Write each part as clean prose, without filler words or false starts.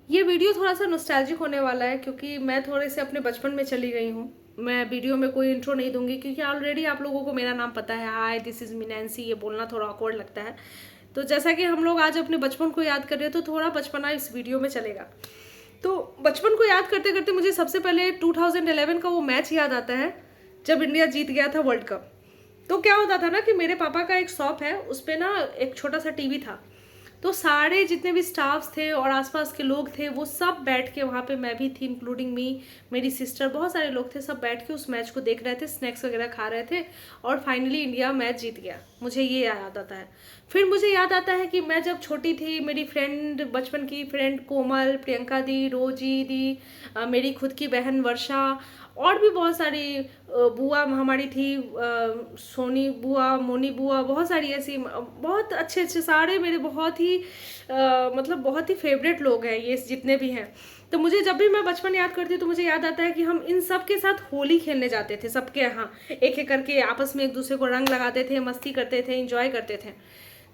ये वीडियो थोड़ा-सा नॉस्टैल्जिक होने वाला है क्योंकि मैं थोड़े से अपने बचपन में चली गई हूँ। मैं वीडियो में कोई इंट्रो नहीं दूँगी क्योंकि ऑलरेडी आप लोगों को मेरा नाम पता है। Hi this is me Nancy, ये बोलना थोड़ा ऑकवर्ड लगता है। तो जैसा कि हम लोग आज अपने बचपन को याद कर रहे हैं तो थोड़ा बचपना इस वीडियो में चलेगा। तो बचपन को याद करते-करते मुझे सबसे पहले 2011 का वो मैच याद आता है, जब इंडिया जीत गया था वर्ल्ड कप। तो क्या होता था ना कि मेरे पापा का एक शॉप है, उसपे ना एक छोटा-सा टीवी था। तो सारे जितने भी स्टाफ्स थे और आसपास के लोग थे वो सब बैठ के वहाँ पे, मैं भी थी इंक्लूडिंग मी, मेरी सिस्टर, बहुत सारे लोग थे, सब बैठ के उस मैच को देख रहे थे, स्नैक्स वगैरह खा रहे थे और फाइनली इंडिया मैच जीत गया। मुझे ये याद आता है। फिर मुझे याद आता है कि मैं जब छोटी थी, मेरी फ्रेंड, बचपन की फ्रेंड कोमल, प्रियंका दी, रोजी दी, मेरी खुद की बहन वर्षा और भी बहुत सारी बुआ हमारी थी, सोनी बुआ, मोनी बुआ, बहुत सारी ऐसी बहुत अच्छे अच्छे सारे मेरे बहुत ही मतलब बहुत ही फेवरेट लोग हैं ये जितने भी हैं। तो मुझे जब भी मैं बचपन याद करती हूँ तो मुझे याद आता है कि हम इन सब के साथ होली खेलने जाते थे, सबके यहाँ एक एक करके आपस में एक दूसरे को रंग लगाते थे, मस्ती करते थे, इंजॉय करते थे।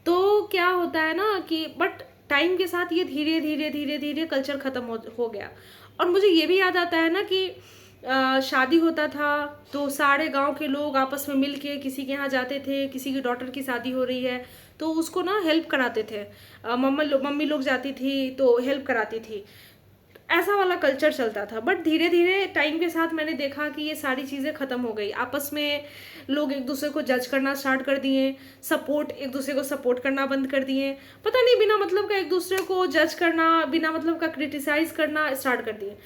तो क्या होता है ना कि बट टाइम के साथ ये धीरे धीरे धीरे धीरे कल्चर ख़त्म हो गया। और मुझे ये भी याद आता है ना कि शादी होता था तो सारे गांव के लोग आपस में मिल के किसी के यहाँ जाते थे, किसी की डॉटर की शादी हो रही है तो उसको ना हेल्प कराते थे। मम्मी लोग जाती थी तो हेल्प कराती थी। ऐसा वाला कल्चर चलता था। बट धीरे धीरे टाइम के साथ मैंने देखा कि ये सारी चीज़ें ख़त्म हो गई। आपस में लोग एक दूसरे को जज करना स्टार्ट कर दिए, सपोर्ट एक दूसरे को सपोर्ट करना बंद कर दिए, पता नहीं बिना मतलब का एक दूसरे को जज करना, बिना मतलब का क्रिटिसाइज करना स्टार्ट कर दिए।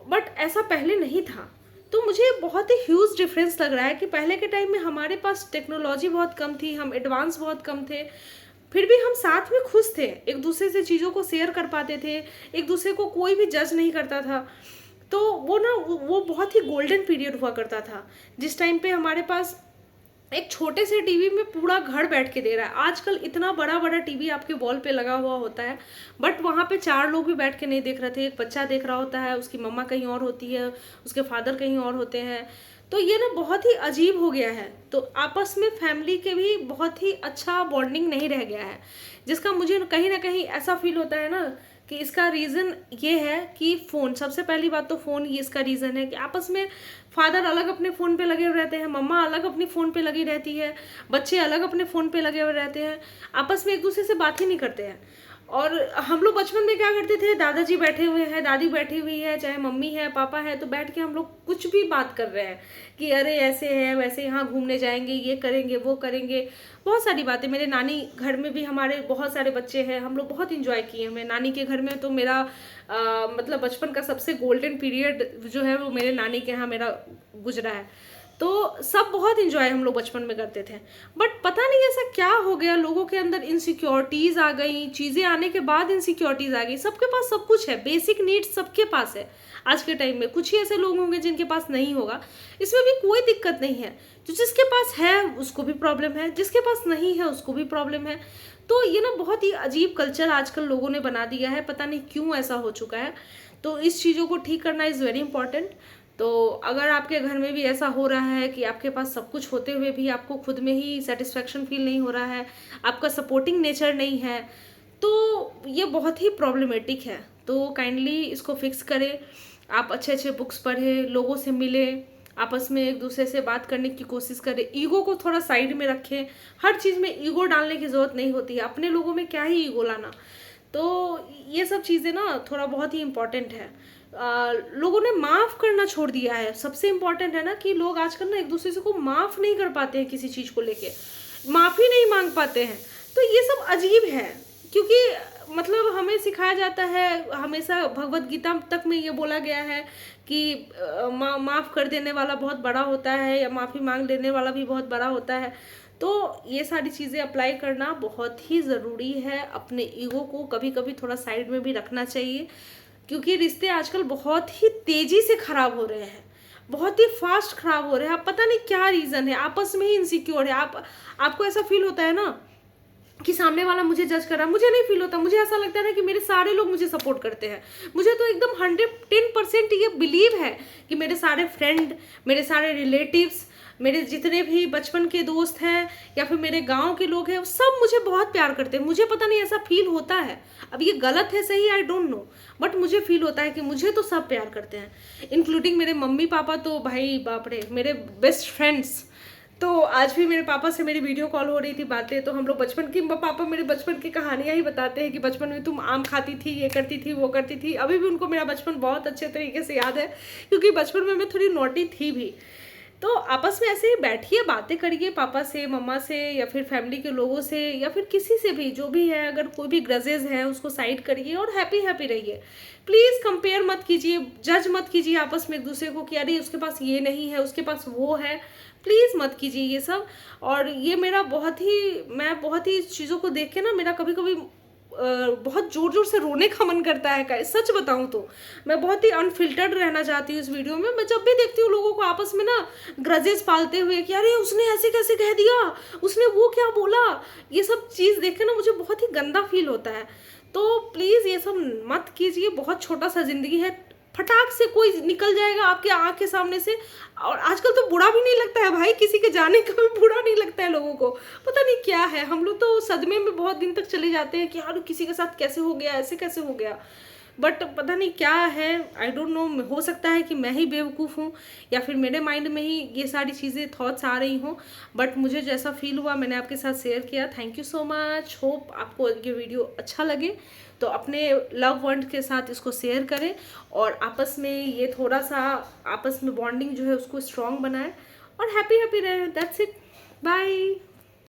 बट ऐसा पहले नहीं था। तो मुझे बहुत ही ह्यूज डिफरेंस लग रहा है कि पहले के टाइम में हमारे पास टेक्नोलॉजी बहुत कम थी, हम एडवांस बहुत कम थे, फिर भी हम साथ में खुश थे, एक दूसरे से चीज़ों को शेयर कर पाते थे, एक दूसरे को कोई भी जज नहीं करता था। तो वो ना वो बहुत ही गोल्डन पीरियड हुआ करता था, जिस टाइम पे हमारे पास एक छोटे से टीवी में पूरा घर बैठ के दे रहा है। आजकल इतना बड़ा बड़ा टीवी आपके वॉल पे लगा हुआ होता है, बट वहाँ पे चार लोग भी बैठ के नहीं देख रहे थे। एक बच्चा देख रहा होता है, उसकी मम्मा कहीं और होती है, उसके फादर कहीं और होते हैं। तो ये ना बहुत ही अजीब हो गया है। तो आपस में फैमिली के भी बहुत ही अच्छा बॉन्डिंग नहीं रह गया है, जिसका मुझे कहीं ना कहीं ऐसा फील होता है ना कि इसका रीज़न ये है कि फ़ोन, सबसे पहली बात तो फ़ोन ही इसका रीज़न है कि आपस में फादर अलग अपने फ़ोन पे लगे हुए रहते हैं, मम्मा अलग अपनी फ़ोन पे लगी रहती है, बच्चे अलग अपने फ़ोन पे लगे हुए रहते हैं, आपस में एक दूसरे से बात ही नहीं करते हैं। और हम लोग बचपन में क्या करते थे, दादाजी बैठे हुए हैं, दादी बैठी हुई है, चाहे मम्मी है, पापा है, तो बैठ के हम लोग कुछ भी बात कर रहे हैं कि अरे ऐसे है वैसे, यहाँ घूमने जाएंगे, ये करेंगे वो करेंगे, बहुत सारी बातें। मेरे नानी घर में भी हमारे बहुत सारे बच्चे हैं, हम लोग बहुत इंजॉय किए। मैं नानी के घर में तो मेरा मतलब बचपन का सबसे गोल्डन पीरियड जो है वो मेरे नानी के यहाँ मेरा गुजरा है। तो सब बहुत इंजॉय हम लोग बचपन में करते थे। बट पता नहीं ऐसा क्या हो गया, लोगों के अंदर इनसिक्योरिटीज़ आ गई, चीज़ें आने के बाद इनसिक्योरिटीज़ आ गई। सबके पास सब कुछ है, बेसिक नीड्स सबके पास है आज के टाइम में। कुछ ही ऐसे लोग होंगे जिनके पास नहीं होगा, इसमें भी कोई दिक्कत नहीं है। जो जिसके पास है उसको भी प्रॉब्लम है, जिसके पास नहीं है उसको भी प्रॉब्लम है। तो ये ना बहुत ही अजीब कल्चर आजकल लोगों ने बना दिया है, पता नहीं क्यों ऐसा हो चुका है। तो इस चीज़ों को ठीक करना इज़ वेरी इंपॉर्टेंट। तो अगर आपके घर में भी ऐसा हो रहा है कि आपके पास सब कुछ होते हुए भी आपको खुद में ही सेटिस्फेक्शन फील नहीं हो रहा है, आपका सपोर्टिंग नेचर नहीं है, तो ये बहुत ही प्रॉब्लमेटिक है। तो काइंडली इसको फिक्स करें। आप अच्छे अच्छे बुक्स पढ़ें, लोगों से मिलें, आपस में एक दूसरे से बात करने की कोशिश करें, ईगो को थोड़ा साइड में रखें। हर चीज़ में ईगो डालने की ज़रूरत नहीं होती है, अपने लोगों में क्या ही ईगो लाना। तो ये सब चीज़ें ना थोड़ा बहुत ही इम्पॉर्टेंट है। लोगों ने माफ़ करना छोड़ दिया है। सबसे इम्पॉर्टेंट है ना कि लोग आजकल ना एक दूसरे से को माफ़ नहीं कर पाते हैं, किसी चीज़ को लेके माफ़ी नहीं मांग पाते हैं। तो ये सब अजीब है, क्योंकि मतलब हमें सिखाया जाता है, हमेशा भगवत गीता तक में ये बोला गया है कि माफ़ कर देने वाला बहुत बड़ा होता है, या माफ़ी मांग लेने वाला भी बहुत बड़ा होता है। तो ये सारी चीज़ें अप्लाई करना बहुत ही ज़रूरी है। अपने ईगो को कभी कभी थोड़ा साइड में भी रखना चाहिए, क्योंकि रिश्ते आजकल बहुत ही तेज़ी से ख़राब हो रहे हैं, बहुत ही फास्ट ख़राब हो रहे हैं। आप पता नहीं क्या रीज़न है, आपस में ही इनसिक्योर है। आपको ऐसा फील होता है ना कि सामने वाला मुझे जज कर रहा है, मुझे नहीं फील होता। मुझे ऐसा लगता है ना कि मेरे सारे लोग मुझे सपोर्ट करते हैं। मुझे तो एकदम 110% ये बिलीव है कि मेरे सारे फ्रेंड, मेरे सारे रिलेटिव्स, मेरे जितने भी बचपन के दोस्त हैं या फिर मेरे गांव के लोग हैं, सब मुझे बहुत प्यार करते हैं। मुझे पता नहीं ऐसा फील होता है, अब ये गलत है सही आई डोंट नो, बट मुझे फील होता है कि मुझे तो सब प्यार करते हैं, इंक्लूडिंग मेरे मम्मी पापा। तो भाई बाप रे, मेरे बेस्ट फ्रेंड्स। तो आज भी मेरे पापा से मेरी वीडियो कॉल हो रही थी, बातें, तो हम लोग बचपन की, पापा मेरे बचपन की कहानियां ही बताते हैं कि बचपन में तुम आम खाती थी, ये करती थी, वो करती थी। अभी भी उनको मेरा बचपन बहुत अच्छे तरीके से याद है, क्योंकि बचपन में मैं थोड़ी नॉटी थी भी। तो आपस में ऐसे ही बैठिए, बातें करिए पापा से, मम्मा से, या फिर फैमिली के लोगों से, या फिर किसी से भी, जो भी है। अगर कोई भी ग्रजेस है उसको साइड करिए और हैप्पी हैप्पी रहिए। प्लीज़ कंपेयर मत कीजिए, जज मत कीजिए आपस में एक दूसरे को कि अरे उसके पास ये नहीं है, उसके पास वो है। प्लीज़ मत कीजिए ये सब। और ये मेरा मैं बहुत ही इस चीज़ों को देख के ना, मेरा कभी कभी बहुत जोर जोर से रोने का मन करता है। सच बताऊं तो मैं बहुत ही अनफिल्टर्ड रहना चाहती हूँ इस वीडियो में। मैं जब भी देखती हूँ लोगों को आपस में ना ग्रजेस पालते हुए कि अरे उसने ऐसे कैसे कह दिया, उसने वो क्या बोला, ये सब चीज़ देख के ना मुझे बहुत ही गंदा फील होता है। तो प्लीज़ ये सब मत कीजिए। बहुत छोटा सा ज़िंदगी है, फटाक से कोई निकल जाएगा आपके आँख के सामने से। और आजकल तो बुरा भी नहीं लगता है भाई, किसी के जाने का भी बुरा नहीं लगता है लोगों को। पता नहीं क्या है, हम लोग तो सदमे में बहुत दिन तक चले जाते हैं कि यार किसी के साथ कैसे हो गया, ऐसे कैसे हो गया। बट पता नहीं क्या है, आई डोंट नो। हो सकता है कि मैं ही बेवकूफ़ हूँ, या फिर मेरे माइंड में ही ये सारी चीज़ें थॉट्स आ रही हों। बट मुझे जैसा फील हुआ मैंने आपके साथ शेयर किया। Thank you so much. Hope आपको ये वीडियो अच्छा लगे, तो अपने लव वन के साथ इसको शेयर करें, और आपस में ये थोड़ा सा आपस में बॉन्डिंग जो है उसको स्ट्रॉन्ग बनाएं, और हैप्पी हैप्पी रहें। That's it, bye.